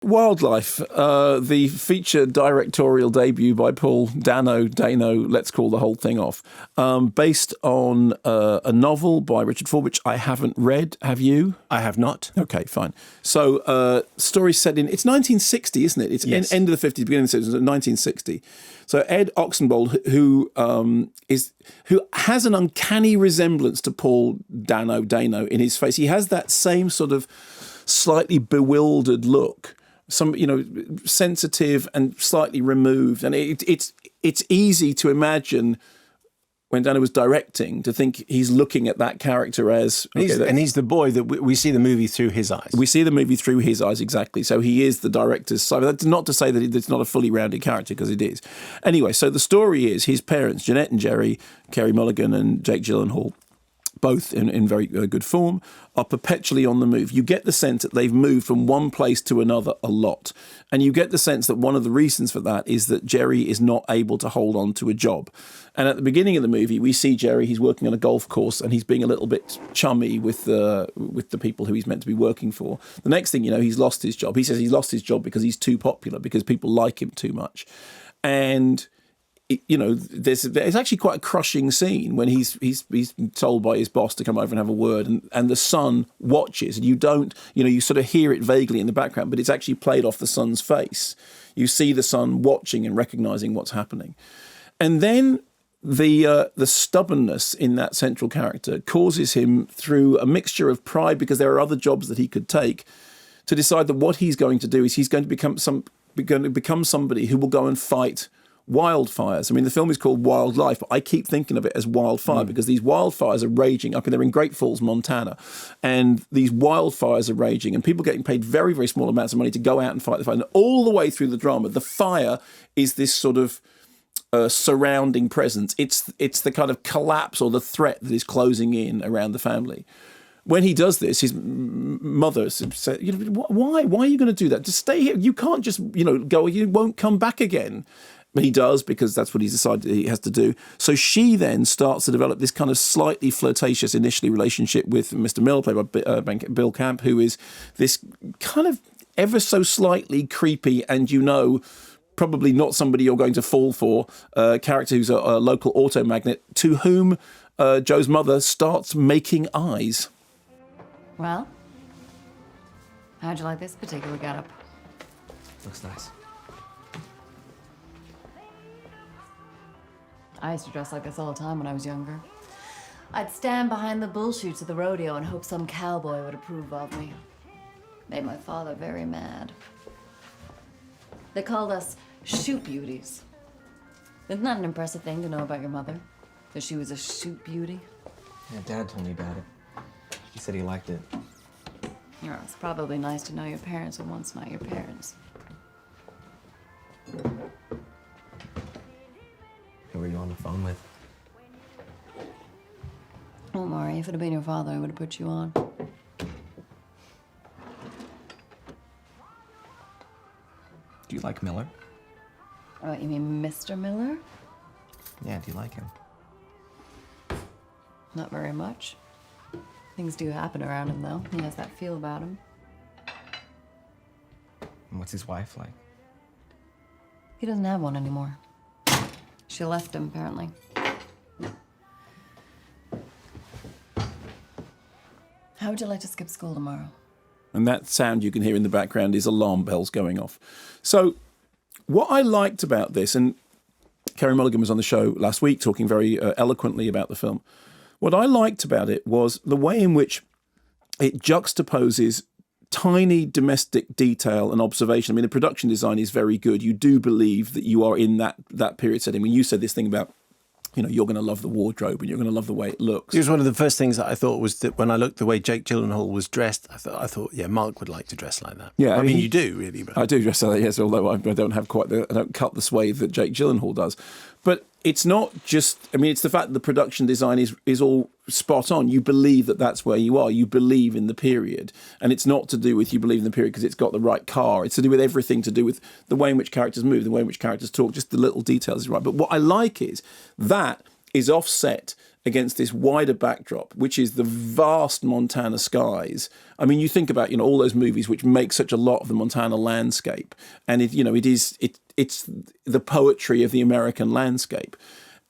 Wildlife, the feature directorial debut by Paul Dano, let's call the whole thing off, based on a novel by Richard Ford, which I haven't read. Have you? I have not. Okay, fine. So, story set in, it's 1960, isn't it? It's Yes. end of the 50s, beginning of the 60s, 1960. So Ed Oxenbould, who has an uncanny resemblance to Paul Dano in his face. He has that same sort of slightly bewildered look. Sensitive and slightly removed, and it's easy to imagine when Dano was directing to think he's looking at that character as And he's the boy that we see the movie through his eyes. We see the movie through his eyes, exactly. So he is the director's side. That's not to say that it's not a fully rounded character, because it is. Anyway, so the story is his parents, Jeanette and Jerry, Kerry Mulligan and Jake Gyllenhaal, both in very good form, are perpetually on the move. You get the sense that they've moved from one place to another a lot. And you get the sense that one of the reasons for that is that Jerry is not able to hold on to a job. And at the beginning of the movie, we see Jerry, he's working on a golf course and he's being a little bit chummy with the people who he's meant to be working for. The next thing you know, he's lost his job. He says he's lost his job because he's too popular, because people like him too much. And there's actually quite a crushing scene when he's told by his boss to come over and have a word, and the son watches, and you sort of hear it vaguely in the background, but it's actually played off the son's face. You see the son watching and recognizing what's happening, and then the stubbornness in that central character causes him, through a mixture of pride, because there are other jobs that he could take, to decide that what he's going to do is he's going to become somebody who will go and fight wildfires. I mean, the film is called Wildlife, but I keep thinking of it as wildfire because these wildfires are raging up, and they're in Great Falls, Montana, and these wildfires are raging, and people getting paid very, very small amounts of money to go out and fight the fire. And all the way through the drama, the fire is this sort of surrounding presence. It's the kind of collapse or the threat that is closing in around the family. When he does this, his mother said, why are you going to do that? Just stay here. You can't just, go. You won't come back again. But he does, because that's what he's decided he has to do. So she then starts to develop this kind of slightly flirtatious initially relationship with Mr. Mill, played by Bill Camp, who is this kind of ever so slightly creepy and probably not somebody you're going to fall for, character who's a local auto magnate, to whom Joe's mother starts making eyes. Well, how'd you like this particular getup? Looks nice. I used to dress like this all the time when I was younger. I'd stand behind the bull chutes at the rodeo and hope some cowboy would approve of me. Made my father very mad. They called us shoot beauties. Isn't that an impressive thing to know about your mother? That she was a shoot beauty? Yeah, Dad told me about it. He said he liked it. It's probably nice to know your parents were once not your parents. Who were you on the phone with? Don't worry, if it had been your father, I would have put you on. Do you like Miller? Oh, you mean Mr. Miller? Yeah, do you like him? Not very much. Things do happen around him, though. He has that feel about him. And what's his wife like? He doesn't have one anymore. She left him, apparently. How would you like to skip school tomorrow? And that sound you can hear in the background is alarm bells going off. So what I liked about this, and Kerry Mulligan was on the show last week talking very eloquently about the film. What I liked about it was the way in which it juxtaposes tiny domestic detail and observation. I mean, the production design is very good. You do believe that you are in that period setting. When you said this thing about, you're going to love the wardrobe and you're going to love the way it looks. It was one of the first things that I thought was that when I looked the way Jake Gyllenhaal was dressed, I thought, yeah, Mark would like to dress like that. Yeah, I mean, you do really. But I do dress like that, yes, although I don't have I don't cut the swathe that Jake Gyllenhaal does. But it's not just, it's the fact that the production design is all spot on. You believe that that's where you are. You believe in the period. And it's not to do with you believe in the period because it's got the right car. It's to do with everything to do with the way in which characters move, the way in which characters talk, just the little details is right. But what I like is that is offset against this wider backdrop, which is the vast Montana skies. I mean, you think about, all those movies which make such a lot of the Montana landscape, and it's the poetry of the American landscape.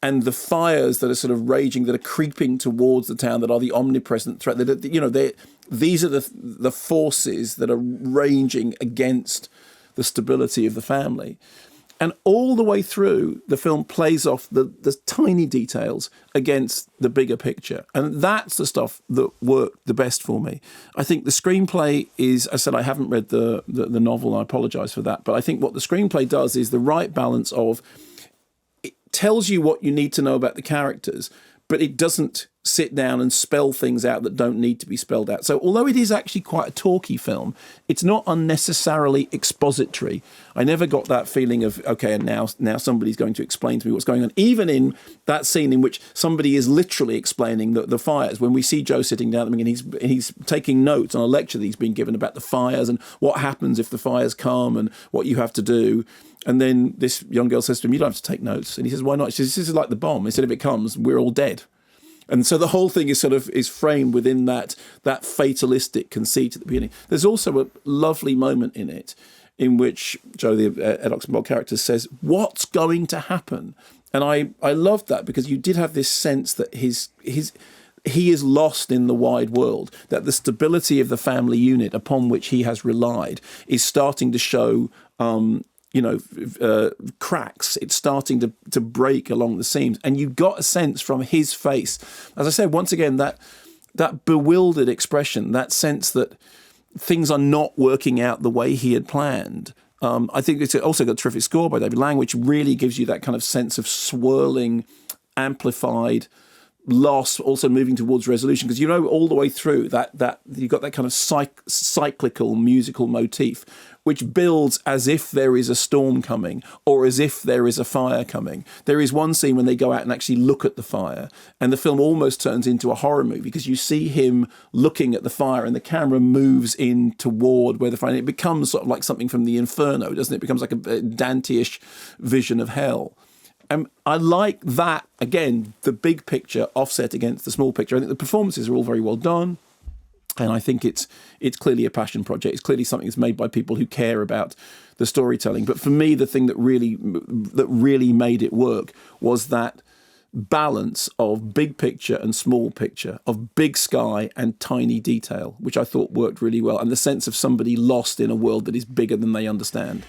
And the fires that are sort of raging, that are creeping towards the town, that are the omnipresent threat, these are the forces that are raging against the stability of the family. And all the way through, the film plays off the tiny details against the bigger picture. And that's the stuff that worked the best for me. I think the screenplay is, I said I haven't read the novel, and I apologise for that, but I think what the screenplay does is the right balance of, it tells you what you need to know about the characters, but it doesn't sit down and spell things out that don't need to be spelled out. So although it is actually quite a talky film, it's not unnecessarily expository. I never got that feeling of, okay, and now somebody's going to explain to me what's going on. Even in that scene in which somebody is literally explaining the fires, when we see Joe sitting down and he's taking notes on a lecture that he's been given about the fires and what happens if the fires come and what you have to do. And then this young girl says to him, "You don't have to take notes." And he says, "Why not?" She says, "This is like the bomb. He said, if it comes, we're all dead." And so the whole thing is framed within that fatalistic conceit at the beginning. There's also a lovely moment in it in which Joe, the Ed Oxenbould character, says, "What's going to happen?" And I loved that, because you did have this sense that he is lost in the wide world, that the stability of the family unit upon which he has relied is starting to show cracks. It's starting to break along the seams. And you got a sense from his face, as I said, once again, that bewildered expression, that sense that things are not working out the way he had planned. I think it's also got a terrific score by David Lang, which really gives you that kind of sense of swirling, amplified loss, also moving towards resolution, because all the way through that you've got that kind of cyclical musical motif which builds as if there is a storm coming or as if there is a fire coming. There is one scene when they go out and actually look at the fire, and the film almost turns into a horror movie, because you see him looking at the fire and the camera moves in toward where the fire, and it becomes sort of like something from the Inferno, doesn't it? It becomes like a Dante-ish vision of hell. I like that, again, the big picture offset against the small picture. I think the performances are all very well done, and I think it's clearly a passion project. It's clearly something that's made by people who care about the storytelling. But for me, the thing that really made it work was that balance of big picture and small picture, of big sky and tiny detail, which I thought worked really well, and the sense of somebody lost in a world that is bigger than they understand.